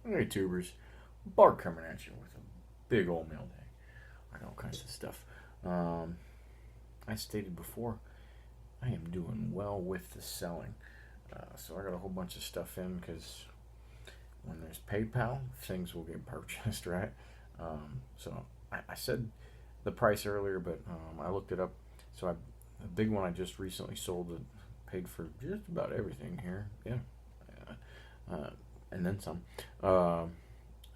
Hey, tubers. Bart coming at you with a big old mailbag and all kinds of stuff. Um, I stated before, I am doing well with the selling. So I got a whole bunch of stuff in because when there's PayPal, things will get purchased, right? So I said the price earlier, but I looked it up. So a big one I just recently sold that paid for just about everything here. Yeah. Uh, and then some. Uh,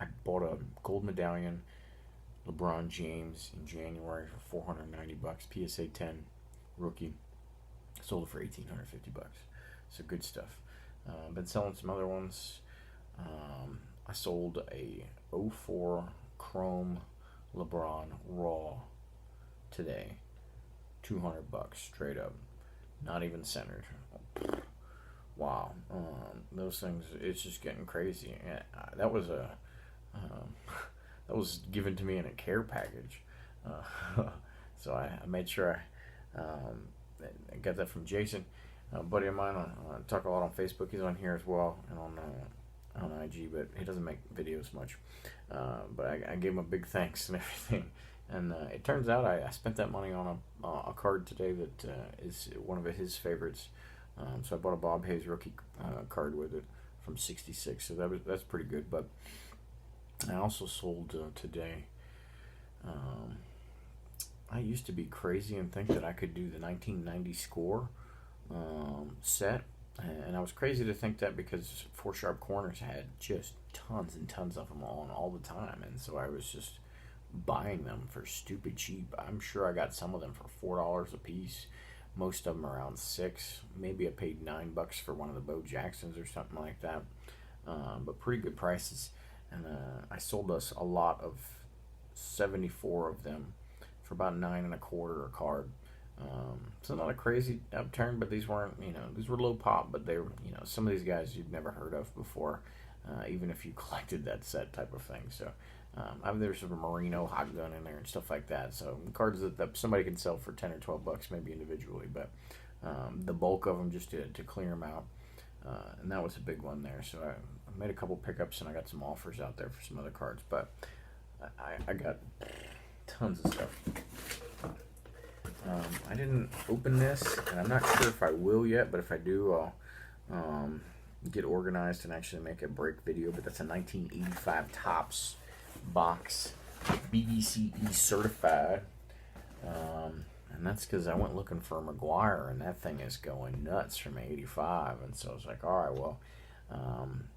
I bought a gold medallion LeBron James in January for 490 bucks. PSA 10 rookie. Sold it for 1,850 bucks. So good stuff. Been selling some other ones. I sold a '04 Chrome LeBron Raw today. 200 bucks straight up. Not even centered. Wow. Those things, it's just getting crazy. And that was a um, that was given to me in a care package. So I made sure I got that from Jason, a buddy of mine. I talk a lot on Facebook. He's on here as well and on IG, but he doesn't make videos much. But I gave him a big thanks and everything. And it turns out I spent that money on a card today that is one of his favorites. So I bought a Bob Hayes rookie card with it from '66. So that's pretty good. But I also sold today. Um, I used to be crazy and think that I could do the 1990 score set. And I was crazy to think that because Four Sharp Corners had just tons and tons of them on all the time. And so I was just buying them for stupid cheap. I'm sure I got some of them for $4 a piece. Most of them around six. Maybe I paid $9 for one of the Bo Jacksons or something like that. But pretty good prices. And I sold us a lot of 74 of them for about nine and a quarter a card. So not a crazy upturn, but these weren't, these were low pop, but they were, some of these guys you'd never heard of before, even if you collected that set type of thing. So there's some Marino hot gun in there and stuff like that. So cards that somebody can sell for 10 or 12 bucks maybe individually, but the bulk of them just to clear them out. And that was a big one there. So I made a couple pickups and I got some offers out there for some other cards, but I got tons of stuff. I didn't open this, and I'm not sure if I will yet, but if I do, I'll get organized and actually make a break video. But that's a 1985 Topps box, BDCE certified. And that's because I went looking for a McGuire, and that thing is going nuts from '85. And so I was like, all right, well,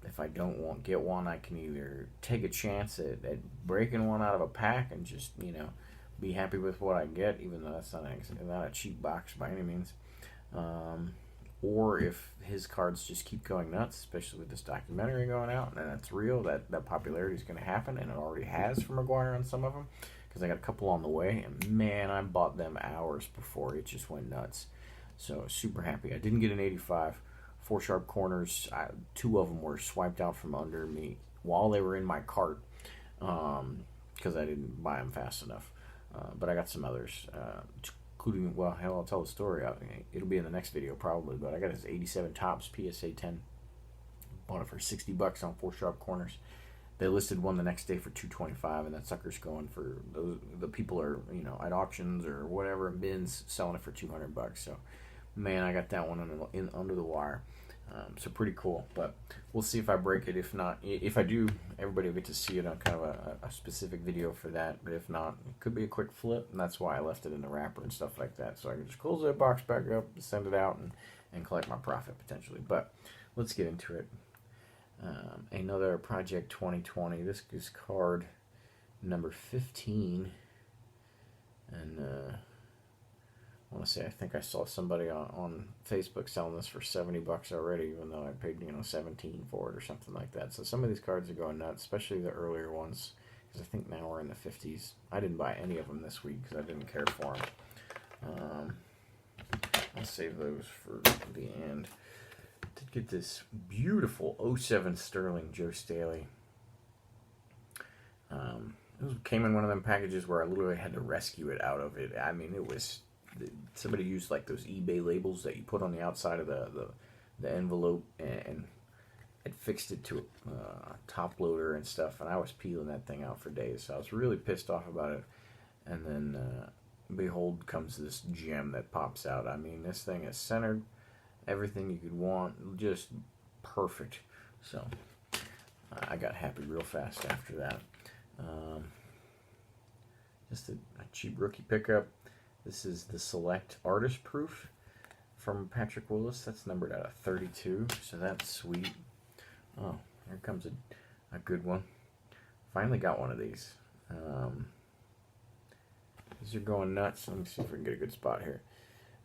if I don't get one, I can either take a chance at breaking one out of a pack and just, be happy with what I get, even though that's not a cheap box by any means. Or if his cards just keep going nuts, especially with this documentary going out, and it's real, that popularity is going to happen, and it already has for McGuire on some of them, because I got a couple on the way, and man, I bought them hours before it just went nuts. So super happy. I didn't get an 85. Four Sharp Corners, two of them were swiped out from under me while they were in my cart, because I didn't buy them fast enough. But I got some others, including, well, hell, I'll tell the story. It'll be in the next video probably, but I got this '87 Topps PSA 10. Bought it for $60 on Four Sharp Corners. They listed one the next day for $225, and that sucker's going for the people are at auctions or whatever bins selling it for $200. So, man, I got that one under the wire. So pretty cool, but we'll see if I break it. If not, if I do, everybody will get to see it on kind of a specific video for that. But if not, it could be a quick flip, and that's why I left it in the wrapper and stuff like that. So I can just close that box back up, send it out, and collect my profit potentially. But let's get into it. Another Project 2020. This is card number 15, and I want to say I think I saw somebody on Facebook selling this for $70 already, even though I paid 17 for it or something like that. So some of these cards are going nuts, especially the earlier ones, because I think now we're in the 50s. I didn't buy any of them this week because I didn't care for them. I'll save those for the end. Did get this beautiful '07 Sterling Joe Staley. It came in one of them packages where I literally had to rescue it out of it. I mean, it was somebody used like those eBay labels that you put on the outside of the envelope, and it fixed it to a top loader and stuff, and I was peeling that thing out for days. So I was really pissed off about it. And then, behold, comes this gem that pops out. I mean, this thing is centered, everything you could want, just perfect. So I got happy real fast after that. Just a cheap rookie pickup. This is the Select Artist Proof from Patrick Willis. That's numbered out of 32, so that's sweet. Oh, here comes a good one. Finally got one of these. These are going nuts. Let me see if we can get a good spot here.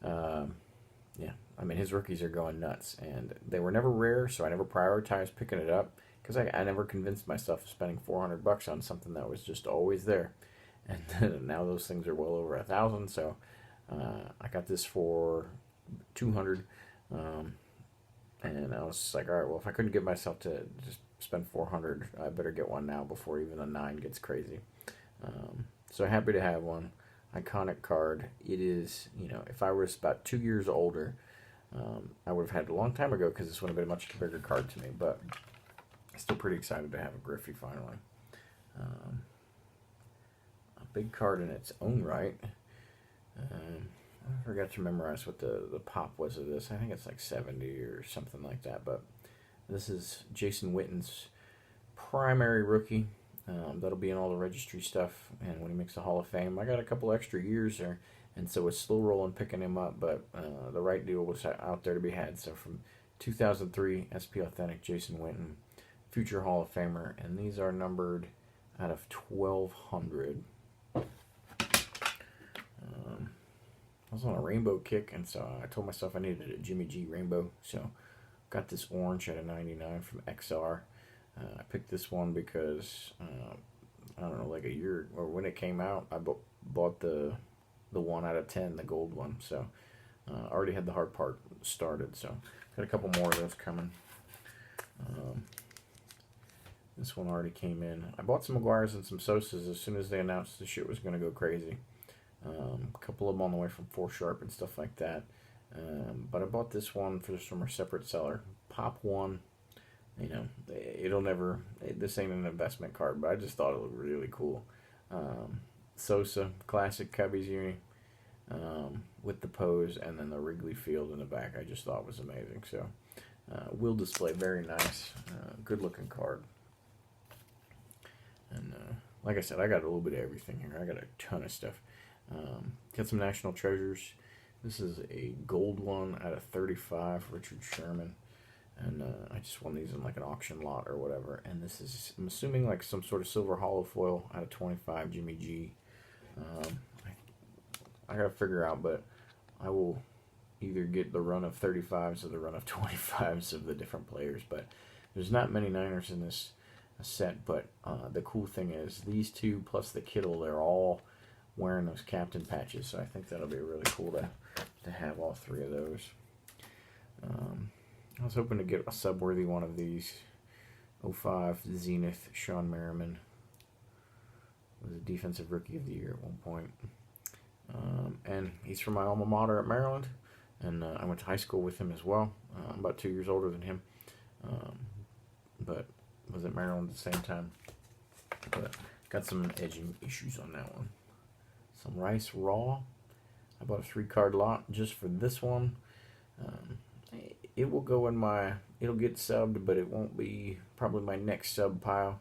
Yeah, I mean, his rookies are going nuts, and they were never rare, so I never prioritized picking it up, because I never convinced myself of spending $400 on something that was just always there. And then, now those things are well over $1,000, so I got this for $200, and I was just like, all right, well, if I couldn't get myself to just spend $400, I better get one now before even the 9 gets crazy. So happy to have one. Iconic card. It is, you know, if I was about 2 years older, I would have had it a long time ago, because this would have been a much bigger card to me, but still pretty excited to have a Griffey finally. A big card in its own right. I forgot to memorize what the pop was of this. I think it's like 70 or something like that, but this is Jason Witten's primary rookie. That'll be in all the registry stuff, and when he makes the Hall of Fame, I got a couple extra years there, and so it's slow rolling picking him up, but the right deal was out there to be had. So from 2003, SP Authentic Jason Witten, future Hall of Famer, and these are numbered out of 1,200. I was on a rainbow kick, and so I told myself I needed a Jimmy G rainbow, so got this orange at a 99 from XR. I picked this one because, I don't know, like a year, or when it came out, I bought the 1 out of 10, the gold one. So, I already had the hard part started, so got a couple more of those coming. This one already came in. I bought some Maguires and some Sosas as soon as they announced the shit was going to go crazy. A couple of them on the way from 4 Sharp and stuff like that. But I bought this one from a separate seller. Pop 1. You know, it'll never, this ain't an investment card, but I just thought it looked really cool. Sosa, classic Cubbies uni, with the pose, and then the Wrigley Field in the back, I just thought was amazing. So, will display, very nice, good looking card. And like I said, I got a little bit of everything here. I got a ton of stuff. Got some National Treasures. This is a gold one out of 35, Richard Sherman. And I just won these in like an auction lot or whatever. And this is, I'm assuming, like some sort of silver hollow foil out of 25, Jimmy G. I gotta figure out, but I will either get the run of 35s or the run of 25s of the different players. But there's not many Niners in this set. But the cool thing is, these two plus the Kittle, they're all wearing those captain patches. So I think that'll be really cool to have all 3 of those. I was hoping to get a sub-worthy one of these. 05 Zenith, Sean Merriman. Was a defensive rookie of the year at one point. And he's from my alma mater at Maryland. And I went to high school with him as well. I'm about 2 years older than him. But was at Maryland at the same time. But got some edging issues on that one. Some Rice Raw. I bought a 3-card lot just for this one. It will go in my, it'll get subbed, but it won't be probably my next sub pile.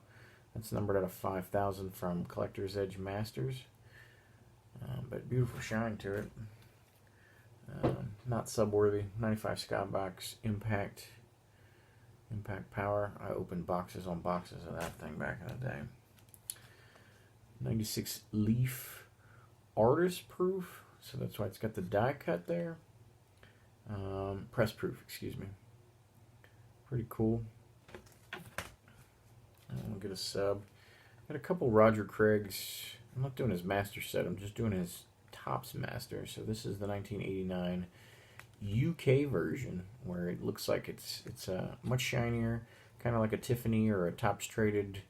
That's numbered out of 5,000 from Collector's Edge Masters. But beautiful shine to it. Not sub-worthy. 95 Skybox Impact. Impact Power. I opened boxes on boxes of that thing back in the day. 96 Leaf Artist Proof. So that's why it's got the die cut there. Press proof, excuse me. Pretty cool. I'll get a sub. Got a couple Roger Craig's. I'm not doing his master set. I'm just doing his Topps master. So this is the 1989 UK version, where it looks like it's much shinier, kind of like a Tiffany or a Topps traded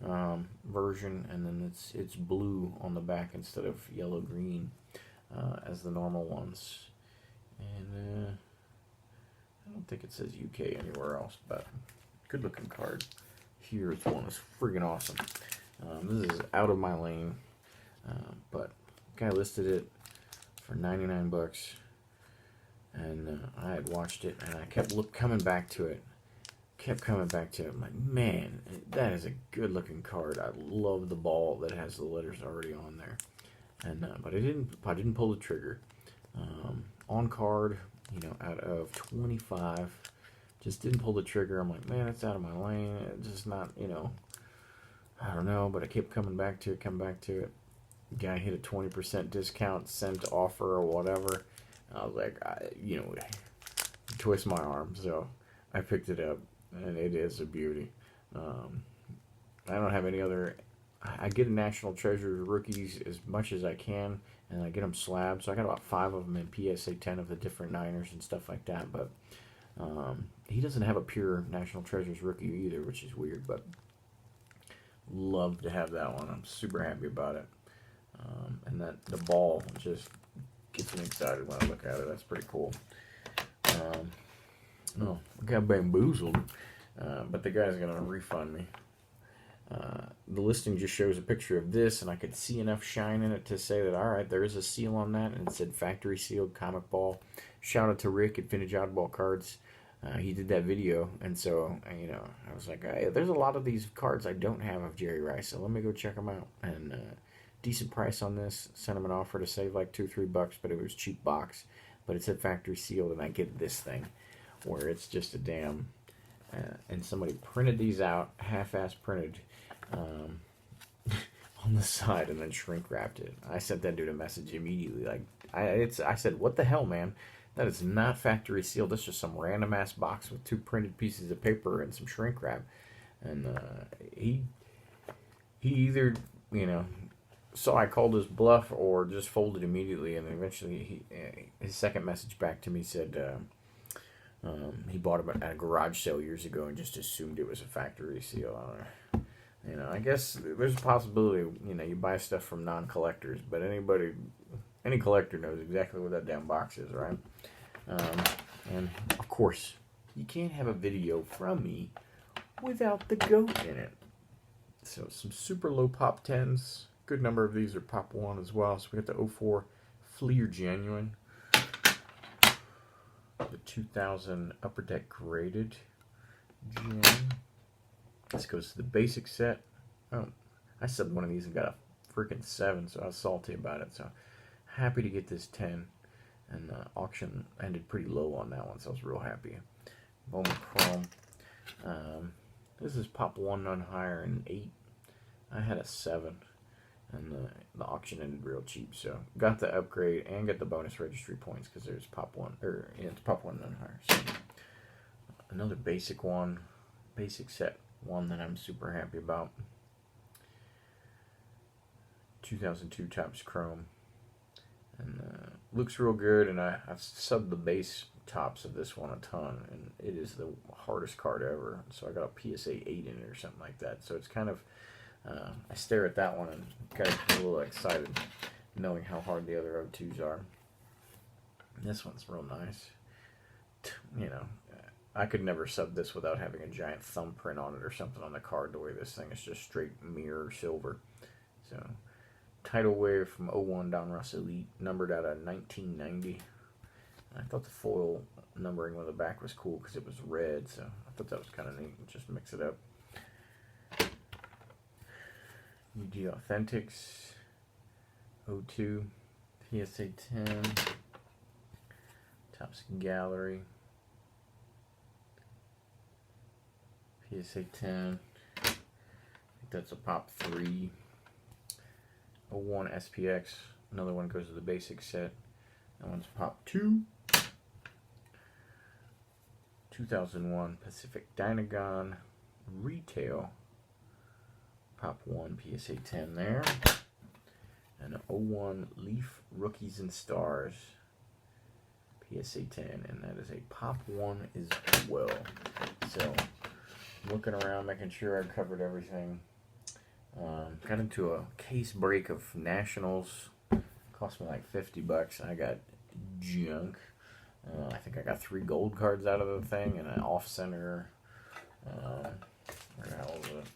version, and then it's blue on the back instead of yellow green as the normal ones. And I don't think it says UK anywhere else, but good looking card. Here's one that's friggin' awesome. This is out of my lane, but guy listed it for 99 bucks, and I had watched it, and I kept coming back to it. I'm like, man, that is a good looking card. I love the ball that has the letters already on there, and but I didn't pull the trigger. On card, out of 25, just didn't pull the trigger. I'm like, man, it's out of my lane. It's just not, I don't know, but I kept coming back to it. Guy hit a 20% discount, sent offer or whatever. I was like, twist my arm. So I picked it up, and it is a beauty. I don't have any other. I get a National Treasure rookies as much as I can, and I get them slabbed. So I got about 5 of them in PSA 10 of the different Niners and stuff like that. But he doesn't have a pure National Treasures rookie either, which is weird. But love to have that one. I'm super happy about it. And that the ball just gets me excited when I look at it. That's pretty cool. I got bamboozled, but the guy's gonna refund me. The listing just shows a picture of this, and I could see enough shine in it to say that, all right, there is a seal on that, and it said factory sealed comic ball. Shout out to Rick at Vintage Oddball Cards. He did that video, and so, I was like, hey, there's a lot of these cards I don't have of Jerry Rice, so let me go check them out. And decent price on this. Sent him an offer to save like $2-3, but it was cheap box. But it said factory sealed, and I get this thing where it's just a damn. And somebody printed these out, half-ass printed, on the side, and then shrink wrapped it. I sent that dude a message immediately. Like I said, what the hell, man? That is not factory sealed. That's just some random ass box with 2 printed pieces of paper and some shrink wrap. And he either saw I called his bluff or just folded immediately. And eventually his second message back to me said he bought it at a garage sale years ago and just assumed it was a factory seal. I guess there's a possibility. You buy stuff from non-collectors, but any collector knows exactly what that damn box is, right? And of course, you can't have a video from me without the goat in it. So some super low pop 10s. Good number of these are pop 1 as well. So we got the 04 Fleer Genuine, the 2000 Upper Deck Graded Gem. This goes to the basic set. Oh, I subbed one of these and got a freaking 7, so I was salty about it. So happy to get this 10. And the auction ended pretty low on that one, so I was real happy. Bowman Chrome. This is pop 1, none higher, and 8. I had a 7, and the auction ended real cheap. So got the upgrade and got the bonus registry points because there's pop 1, it's pop 1, none higher. So another basic one, basic set 1 that I'm super happy about. 2002 Topps Chrome. And looks real good, and I've subbed the base tops of this one a ton, and it is the hardest card ever. So I got a PSA 8 in it or something like that. So it's kind of, I stare at that one and kind of get a little excited knowing how hard the other O2s are. And this one's real nice. I could never sub this without having a giant thumbprint on it or something on the card, the way this thing is just straight mirror silver. So Tidal Wave from 01 Donruss Elite, numbered out of 1990. I thought the foil numbering on the back was cool because it was red, so I thought that was kind of neat. Just mix it up. UD Authentics, 02, PSA 10, Topps Gallery, PSA 10. I think that's a pop 3. 01 SPX, another one goes to the basic set. That one's pop 2. 2001 Pacific Dynagon Retail, pop 1 PSA 10 there. And 01 Leaf Rookies and Stars, PSA 10, and that is a pop 1 as well. So looking around, making sure I covered everything. Got into a case break of Nationals. Cost me like $50. I got junk. I think I got 3 gold cards out of the thing and an off-center Where the hell is it?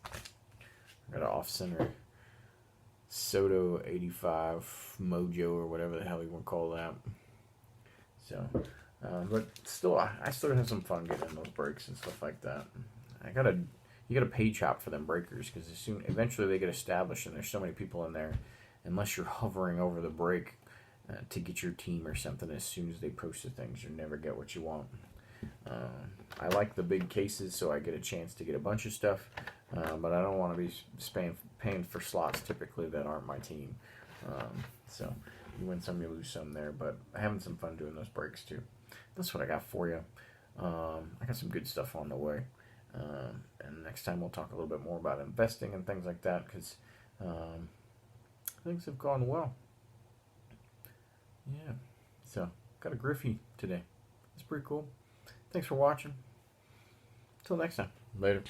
I got an off-center Soto 85 Mojo or whatever the hell you want to call that. So, but still, I still have some fun getting in those brakes and stuff like that. You gotta pay chop for them breakers because eventually they get established and there's so many people in there. Unless you're hovering over the brake to get your team or something, as soon as they post the things, you never get what you want. I like the big cases, so I get a chance to get a bunch of stuff, but I don't want to be paying for slots typically that aren't my team. So you win some, you lose some there, but having some fun doing those breaks too. That's what I got for you. I got some good stuff on the way. And next time we'll talk a little bit more about investing and things like that because things have gone well. Yeah. So, got a Griffey today. It's pretty cool. Thanks for watching. Till next time. Later.